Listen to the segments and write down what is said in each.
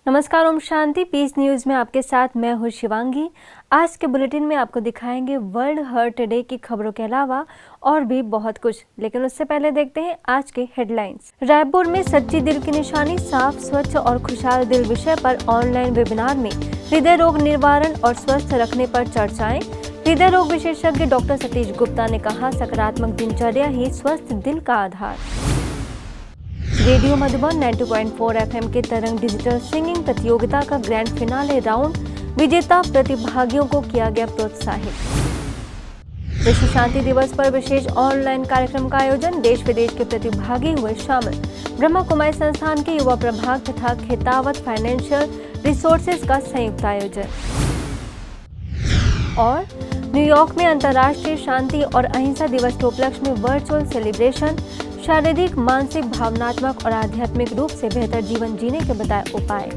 नमस्कार, Om Shanti. Piece news में आपके साथ मैं हूँ शिवांगी। आज के बुलेटिन में आपको दिखाएंगे वर्ल्ड हार्ट डे की खबरों के अलावा और भी बहुत कुछ, लेकिन उससे पहले देखते हैं आज के हेडलाइंस। रायपुर में सच्ची दिल की निशानी, साफ, स्वच्छ और खुशहाल दिल विषय पर ऑनलाइन वेबिनार में हृदय रोग निवारण और स्वस्थ रखने पर चर्चाएं। हृदय रोग विशेषज्ञ डॉक्टर सतीश गुप्ता ने कहा, सकारात्मक दिनचर्या ही स्वस्थ दिल का आधार। रेडियो मधुबन 90.4 एफएम के तरंग डिजिटल सिंगिंग प्रतियोगिता का ग्रैंड फिनाले राउंड, विजेता प्रतिभागियों को किया गया प्रोत्साहित। विश्व शांति दिवस पर विशेष ऑनलाइन कार्यक्रम का आयोजन, देश विदेश के प्रतिभागी हुए शामिल। ब्रह्मा कुमारी संस्थान के युवा प्रभाग तथा खेतावत फाइनेंशियल रिसोर्सेज का संयुक्त आयोजन। और न्यूयॉर्क में अंतर्राष्ट्रीय शांति और अहिंसा दिवस के उपलक्ष्य में वर्चुअल सेलिब्रेशन, शारीरिक, मानसिक, भावनात्मक और आध्यात्मिक रूप से बेहतर जीवन जीने के बताए उपाय।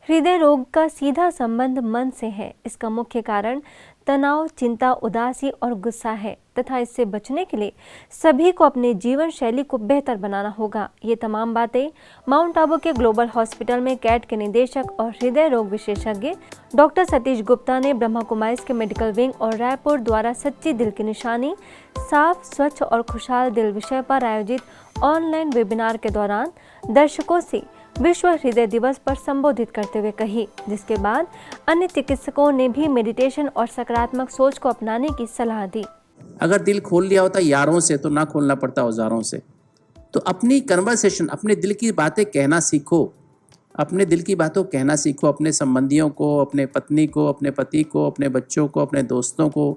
हृदय रोग का सीधा संबंध मन से है। इसका मुख्य कारण तनाव, चिंता, उदासी और गुस्सा है तथा इससे बचने के लिए सभी को अपने जीवन शैली को बेहतर बनाना होगा। ये तमाम बातें माउंट आबू के ग्लोबल हॉस्पिटल में कैट के निदेशक और हृदय रोग विशेषज्ञ डॉक्टर सतीश गुप्ता ने ब्रह्मा कुमारीज के मेडिकल विंग और रायपुर द्वारा सच्ची दिल की निशानी, साफ, स्वच्छ और खुशहाल दिल विषय पर आयोजित ऑनलाइन वेबिनार के दौरान दर्शकों से विश्व हृदय दिवस पर संबोधित करते हुए कही, जिसके बाद अन्य चिकित्सकों ने भी मेडिटेशन और सकारात्मक सोच को अपनाने की सलाह दी। अगर दिल खोल लिया होता यारों से तो ना खोलना पड़ता औजारों से। तो अपनी कन्वर्सेशन, अपने दिल की बातें कहना सीखो, अपने दिल की बातों कहना सीखो, अपने संबंधियों को, अपने पत्नी को, अपने पति को, अपने बच्चों को, अपने दोस्तों को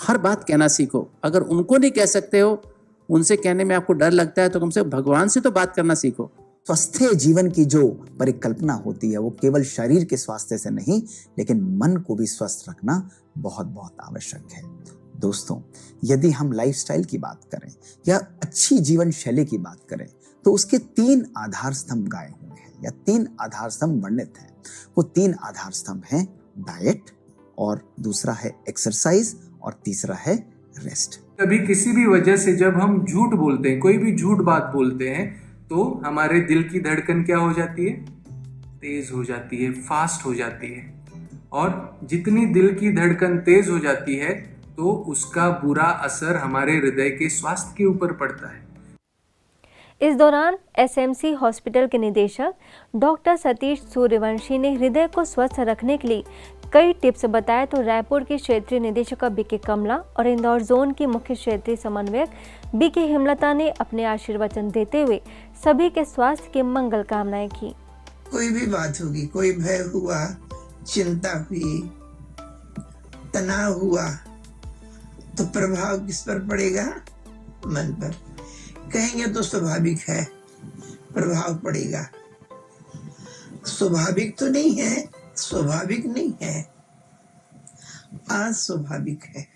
हर बात कहना सीखो। अगर उनको नहीं कह सकते हो, उनसे कहने में आपको डर लगता है, तो कम से कम भगवान से तो बात करना सीखो। स्वस्थ जीवन की जो परिकल्पना होती है वो केवल शरीर के स्वास्थ्य से नहीं, लेकिन मन को भी स्वस्थ रखना बहुत बहुत आवश्यक है। दोस्तों, यदि हम लाइफस्टाइल की बात करें या अच्छी जीवन शैली की बात करें तो उसके 3 आधार स्तंभ गाए हुए हैं या 3 आधार स्तंभ वर्णित हैं। वो 3 आधार स्तंभ हैं डाइट, और दूसरा है एक्सरसाइज, और तीसरा है रेस्ट। कभी किसी भी वजह से जब हम झूठ बोलते हैं, कोई भी झूठ बात बोलते हैं, तो हमारे दिल की धड़कन क्या हो जाती है? तेज हो जाती है, फास्ट हो जाती है। और जितनी दिल की धड़कन तेज हो जाती है तो उसका बुरा असर हमारे हृदय के स्वास्थ्य के ऊपर पड़ता है। इस दौरान एसएमसी हॉस्पिटल के निदेशक डॉक्टर सतीश सूर्यवंशी ने हृदय को स्वस्थ रखने के लिए कई टिप्स बताए, तो रायपुर की क्षेत्रीय निदेशक बीके कमला और इंदौर जोन की मुख्य क्षेत्रीय समन्वयक बीके हिमलता ने अपने आशीर्वचन देते हुए सभी के स्वास्थ्य की मंगल कामनाएं की। कोई भी बात होगी, कोई भय हुआ, चिंता हुई, तनाव हुआ, तो प्रभाव किस पर पड़ेगा? मन पर। कहेंगे तो स्वाभाविक है, प्रभाव पड़ेगा। स्वाभाविक तो नहीं है, स्वाभाविक नहीं है, अस्वाभाविक है।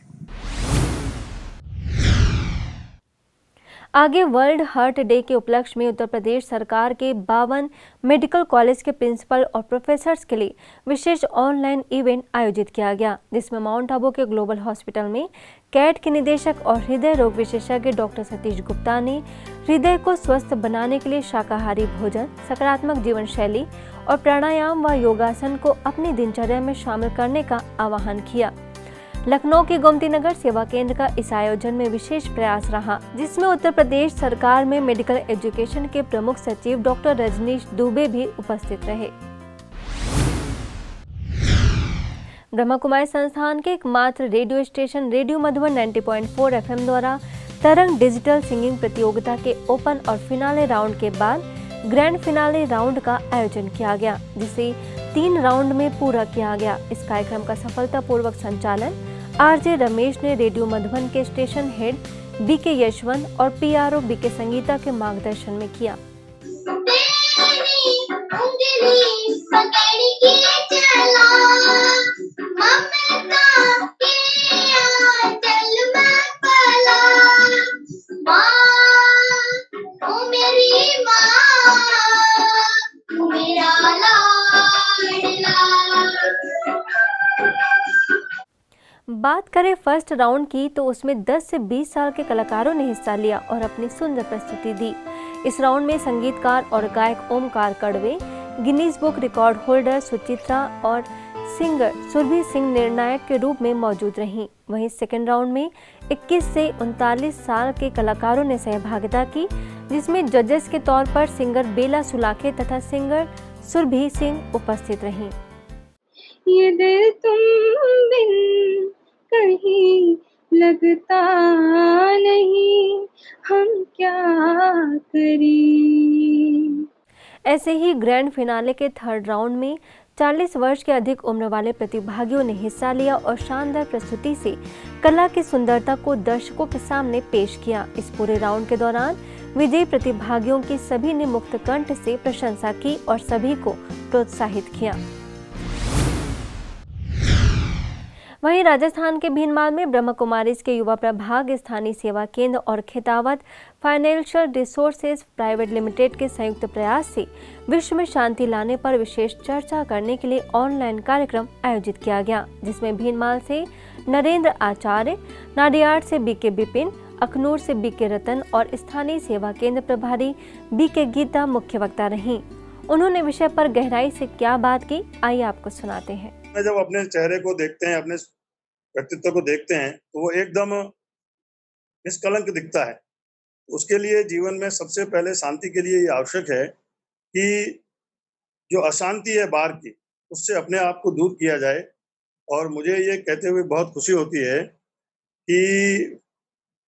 आगे वर्ल्ड हार्ट डे के उपलक्ष्य में उत्तर प्रदेश सरकार के 52 मेडिकल कॉलेज के प्रिंसिपल और प्रोफेसर्स के लिए विशेष ऑनलाइन इवेंट आयोजित किया गया, जिसमें माउंट आबू के ग्लोबल हॉस्पिटल में कैट के निदेशक और हृदय रोग विशेषज्ञ डॉक्टर सतीश गुप्ता ने हृदय को स्वस्थ बनाने के लिए शाकाहारी भोजन, सकारात्मक जीवन शैली और प्राणायाम व योगासन को अपनी दिनचर्या में शामिल करने का आह्वान किया। लखनऊ के गोमती नगर सेवा केंद्र का इस आयोजन में विशेष प्रयास रहा, जिसमें उत्तर प्रदेश सरकार में मेडिकल एजुकेशन के प्रमुख सचिव डॉक्टर रजनीश दुबे भी उपस्थित रहे। ब्रह्मा कुमारी संस्थान के एकमात्र radio station radio Madhuban 90.4 FM द्वारा तरंग डिजिटल सिंगिंग प्रतियोगिता के ओपन और फिनाले राउंड के बाद ग्रैंड फिनाले राउंड का आयोजन किया गया, जिसे 3 राउंड में पूरा किया गया। इस कार्यक्रम का सफलतापूर्वक संचालन आरजे रमेश ने रेडियो मधुबन के स्टेशन हेड बीके यशवंत और पीआरओ बीके संगीता के मार्गदर्शन में किया। बात करें फर्स्ट राउंड की तो उसमें 10 से 20 साल के कलाकारों ने हिस्सा लिया और अपनी सुंदर प्रस्तुति दी। इस राउंड में संगीतकार और गायक ओमकार कड़वे, Guinness book record holder Suchitra और सिंगर सुरभि सिंह निर्णायक के रूप में मौजूद रहीं। वहीं सेकेंड राउंड में 21 से 39 साल के कलाकारों ने सहभागिता की, जिसमें जजेस के तौर पर सिंगर बेला सुलाखे तथा सिंगर सुरभि सिंह उपस्थित रहीं। ये दिल तुम बिन कहीं लगता नहीं, हम क्या करें। ऐसे ही ग्रैंड फिनाले के थर्ड राउंड में 40 वर्ष के अधिक उम्र वाले प्रतिभागियों ने हिस्सा लिया और शानदार प्रस्तुति से कला की सुंदरता को दर्शकों के सामने पेश किया। इस पूरे राउंड के दौरान विजयी प्रतिभागियों की सभी ने मुक्त कंठ से प्रशंसा की और सभी को प्रोत्साहित किया। वहीं राजस्थान के भीनमाल में ब्रह्म कुमारीज के युवा प्रभाग, स्थानीय सेवा केंद्र और खितावत फाइनेंशियल रिसोर्सेज प्राइवेट लिमिटेड के संयुक्त प्रयास से विश्व में शांति लाने पर विशेष चर्चा करने के लिए ऑनलाइन कार्यक्रम आयोजित किया गया, जिसमें भीनमाल से नरेंद्र आचार्य, नाडियाड से बीके बिपिन, अखनूर से बीके रतन और स्थानीय सेवा केंद्र प्रभारी बीके गीता मुख्य वक्ता रहीं। उन्होंने विषय पर गहराई से क्या बात की, आइए आपको सुनाते हैं। जब अपने चेहरे को देखते हैं, अपने व्यक्तित्व को देखते हैं, तो वो एकदम निष्कलंक दिखता है। उसके लिए जीवन में सबसे पहले शांति के लिए ये आवश्यक है कि जो अशांति है बाहर की, उससे अपने आप को दूर किया जाए। और मुझे ये कहते हुए बहुत खुशी होती है कि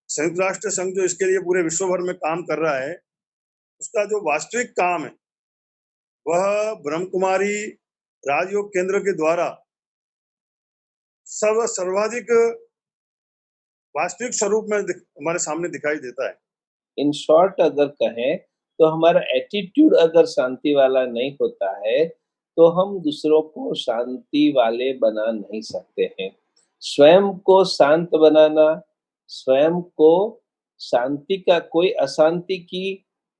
संयुक्त राष्ट्र संघ जो इसके लिए पूरे विश्व भर में काम कर रहा है, उसका जो वास्तविक काम है वह ब्रह्म कुमारी राजयोग केंद्र के द्वारा सर्वाधिक वास्तविक स्वरूप में हमारे सामने दिखाई देता है। इन शॉर्ट अगर कहें तो हमारा एटीट्यूड अगर शांति वाला नहीं होता है तो हम दूसरों को शांति वाले बना नहीं सकते हैं। स्वयं को शांत बनाना, स्वयं को शांति का, कोई अशांति की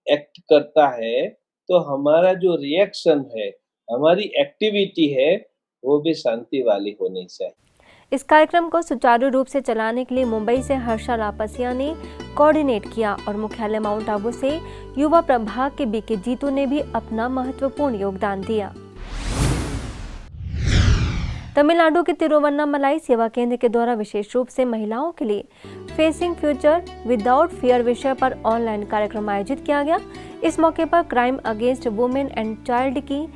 एक्ट करता है तो हमारा जो रिएक्शन है, हमारी एक्टिविटी है, वो भी शांति वाली होनी चाहिए। इस कार्यक्रम को सुचारू रूप से चलाने के लिए मुंबई से हर्षा लापसिया ने कोऑर्डिनेट किया और मुख्यालय माउंट आबू से युवा प्रभाग के बीके जीतू ने भी अपना महत्वपूर्ण योगदान दिया। तमिलनाडु के तिरुवन्नामलाई सेवा केंद्र के द्वारा विशेष रूप से महिलाओं के लिए फेसिंग फ्यूचर विदाउट फियर विषय पर ऑनलाइन कार्यक्रम आयोजित किया गया। इस मौके पर crime against women and child की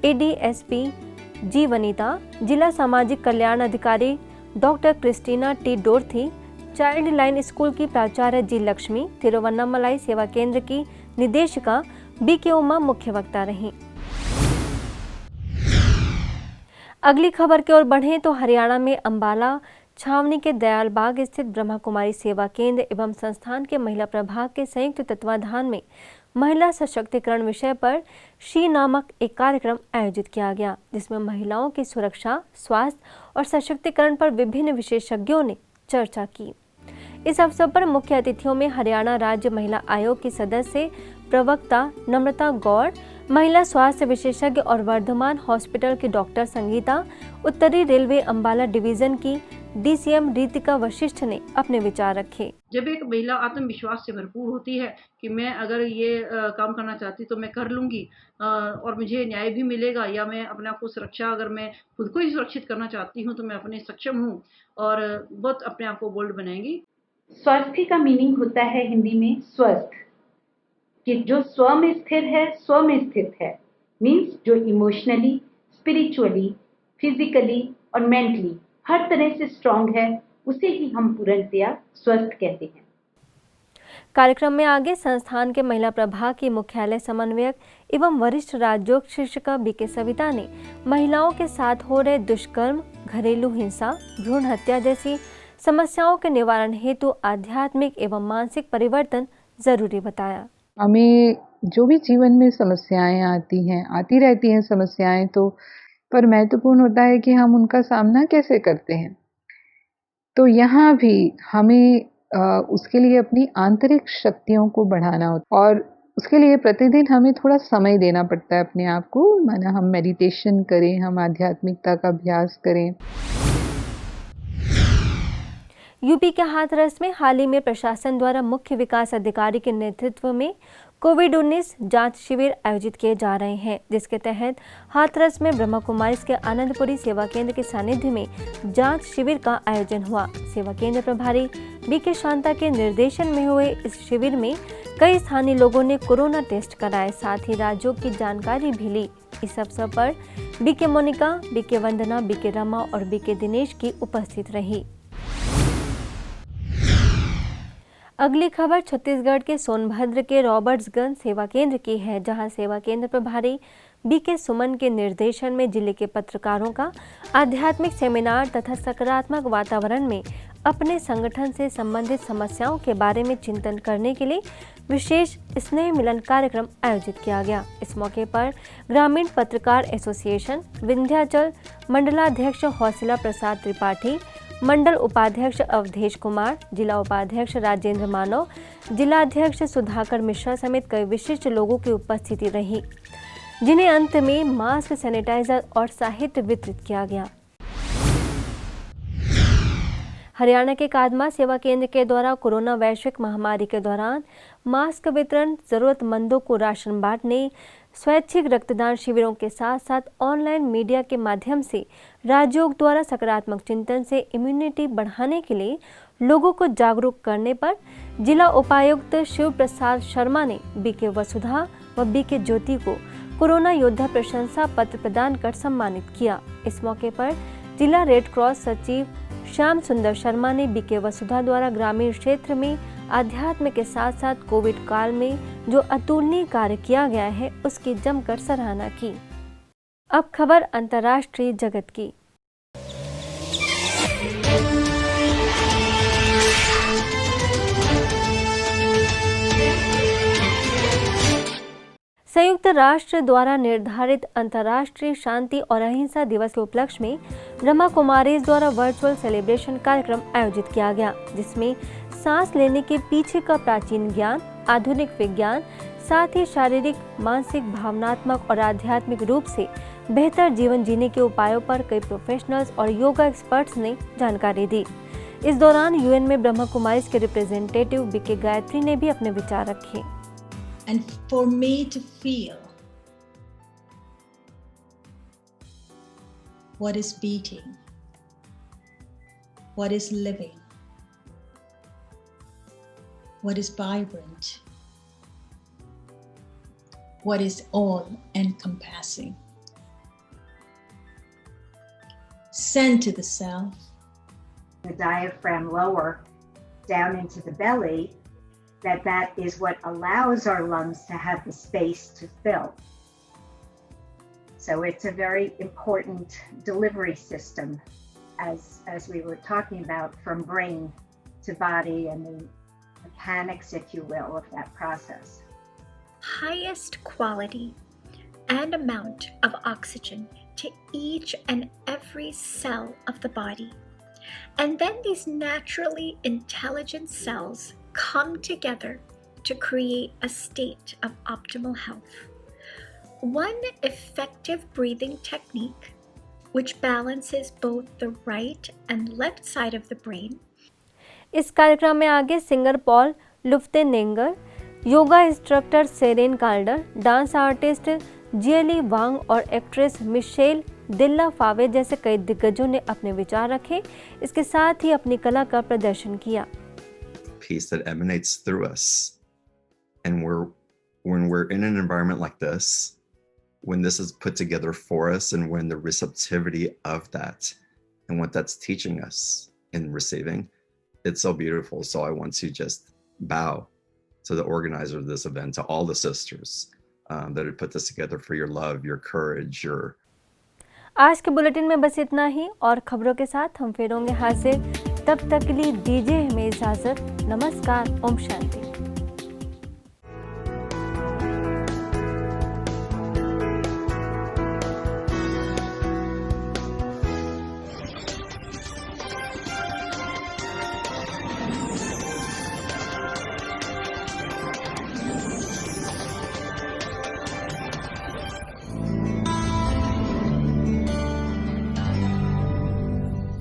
एडीएसपी जी वनीता, जिला सामाजिक कल्याण अधिकारी doctor Christina T Dorothy, child line school की प्राचार्य जी लक्ष्मी, तिरुवन्नामलाई सेवा केंद्र की निदेशिका बीके उमा मुख्य वक्ता रहीं। अगली खबर की ओर बढ़ें तो हरियाणा में अंबाला छावनी के दयाल बाग स्थित ब्रह्मा कुमारी सेवा केंद्र एवं संस्थान के महिला प्रभाग के संयुक्त तत्वाधान में महिला सशक्तिकरण विषय पर शी नामक एक कार्यक्रम आयोजित किया गया, जिसमें महिलाओं की सुरक्षा, स्वास्थ्य और सशक्तिकरण पर विभिन्न विशेषज्ञों ने चर्चा की। इस अवसर पर मुख्य अतिथियों में हरियाणा राज्य महिला आयोग की सदस्य प्रवक्ता नम्रता गौड़, महिला स्वास्थ्य विशेषज्ञ और वर्धमान हॉस्पिटल की डॉक्टर संगीता, उत्तरी रेलवे अंबाला डिवीजन की डीसीएम रीतिका वशिष्ठ ने अपने विचार रखे। जब एक महिला आत्मविश्वास से भरपूर होती है कि मैं अगर ये काम करना चाहती तो मैं कर लूंगी और मुझे न्याय भी मिलेगा, या मैं अपने आप को सुरक्षा, अगर मैं खुद को ही सुरक्षित करना चाहती हूँ तो मैं अपने सक्षम हूँ और बहुत अपने आप को बोल्ड बनाएंगी। स्वास्थ्य का मीनिंग होता है हिंदी में स्वस्थ, कि जो स्व में स्थिर है, स्व में स्थित है, मीन्स जो इमोशनली, स्पिरिचुअली, फिजिकली और मेंटली हर तरह से स्ट्रांग है, उसे ही हम पूर्णतया स्वस्थ कहते हैं। कार्यक्रम में आगे संस्थान के महिला प्रभाग की मुख्यालय समन्वयक एवं वरिष्ठ राज्योग शिक्षिका बीके सविता ने महिलाओं के साथ हो रहे दुष्कर्म, घरेलू हिंसा, भ्रूण हत्या जैसी समस्याओं के निवारण हेतु आध्यात्मिक एवं मानसिक परिवर्तन जरूरी बताया। हमें जो भी जीवन में समस्याएं आती रहती हैं समस्याएं, तो पर महत्वपूर्ण होता है कि हम उनका सामना कैसे करते हैं। तो यहाँ भी हमें उसके लिए अपनी आंतरिक शक्तियों को बढ़ाना होता है और उसके लिए प्रतिदिन हमें थोड़ा समय देना पड़ता है अपने आप को। माना हम मेडिटेशन करें, हम आध्यात्मिकता का अभ्यास करें। यूपी के हाथरस में हाल ही में प्रशासन द्वारा मुख्य विकास अधिकारी के नेतृत्व में कोविड-19 जांच शिविर आयोजित किए जा रहे हैं, जिसके तहत हाथरस में ब्रह्मा कुमारीज के आनंदपुरी सेवा केंद्र के सानिध्य में जांच शिविर का आयोजन हुआ। सेवा केंद्र प्रभारी बीके शांता के निर्देशन में हुए इस शिविर में कई स्थानीय लोगों ने कोरोना टेस्ट कराए, साथ ही राज्यों की जानकारी भी ली। इस अवसर पर बीके मोनिका, बीके वंदना, बीके रमा और बीके दिनेश की उपस्थित रही। अगली खबर छत्तीसगढ़ के सोनभद्र के रॉबर्ट्सगंज सेवा केंद्र की है, जहां सेवा केंद्र प्रभारी बीके सुमन के निर्देशन में जिले के पत्रकारों का आध्यात्मिक सेमिनार तथा सकारात्मक वातावरण में अपने संगठन से संबंधित समस्याओं के बारे में चिंतन करने के लिए विशेष स्नेह मिलन कार्यक्रम आयोजित किया गया। इस मौके पर ग्रामीण पत्रकार एसोसिएशन विंध्याचल मंडलाध्यक्ष हौसला प्रसाद त्रिपाठी, मंडल उपाध्यक्ष अवधेश कुमार, जिला उपाध्यक्ष राजेंद्र मानव, जिलाध्यक्ष सुधाकर मिश्रा समेत कई विशिष्ट लोगों की उपस्थिति रही, जिन्हें अंत में मास्क, सैनिटाइजर और साहित्य वितरित किया गया। हरियाणा के कादमा सेवा केंद्र के द्वारा कोरोना वैश्विक महामारी के दौरान मास्क वितरण, जरूरतमंदों को राशन बांटने, स्वैच्छिक रक्तदान शिविरों के साथ साथ ऑनलाइन मीडिया के माध्यम से राजयोग द्वारा सकारात्मक चिंतन से इम्यूनिटी बढ़ाने के लिए लोगों को जागरूक करने पर जिला उपायुक्त शिव प्रसाद शर्मा ने बीके वसुधा व बीके ज्योति को कोरोना योद्धा प्रशंसा पत्र प्रदान कर सम्मानित किया। इस मौके पर जिला रेड क्रॉस सचिव श्याम सुंदर शर्मा ने बीके वसुधा द्वारा ग्रामीण क्षेत्र में आध्यात्म के साथ साथ कोविड काल में जो अतुलनीय कार्य किया गया है उसकी जमकर सराहना की। अब खबर अंतर्राष्ट्रीय जगत की। संयुक्त राष्ट्र द्वारा निर्धारित अंतर्राष्ट्रीय शांति और अहिंसा दिवस के उपलक्ष्य में ब्रह्मा कुमारीज द्वारा वर्चुअल सेलिब्रेशन कार्यक्रम आयोजित किया गया, जिसमें सांस लेने के पीछे का प्राचीन ज्ञान, आधुनिक विज्ञान, साथ ही शारीरिक, मानसिक, भावनात्मक और आध्यात्मिक रूप से बेहतर जीवन जीने के उपायों पर कई प्रोफेशनल्स और योगा एक्सपर्ट्स ने जानकारी दी। इस दौरान यूएन में ब्रह्मा कुमारीज के रिप्रेजेंटेटिव बीके गायत्री ने भी अपने विचार रखे। And for me to feel what is beating, what is living, what is vibrant, what is all encompassing. Send to the self. The diaphragm lower down into the belly, that is what allows our lungs to have the space to fill. So it's a very important delivery system, as we were talking about, from brain to body and the mechanics, if you will, of that process. Highest quality and amount of oxygen to each and every cell of the body. And then these naturally intelligent cells come together to create a state of optimal health. One effective breathing technique which balances both the right and left side of the brain. इस कार्यक्रम में आगे singer Paul लुफ्तेनेंगर, yoga instructor सेरेन कार्डर, dance artist जियली वांग और actress Michel दिल्ला फावे जैसे कई दिग्गजों ने अपने विचार रखे। इसके साथ ही अपनी कला का प्रदर्शन किया। Peace that emanates through us, and when we're in an environment like this, when this is put together for us, and when the receptivity of that and what that's teaching us in receiving, it's so beautiful. So I want to just bow to the organizer of this event, to all the sisters that had put this together, for your love, your courage, your. आज के bulletin में बस इतना ही, और खबरों के साथ हम फिर होंगे हाजिर। तब तक के लिए दीजिए हमें इजाजत। नमस्कार, ओम शांति।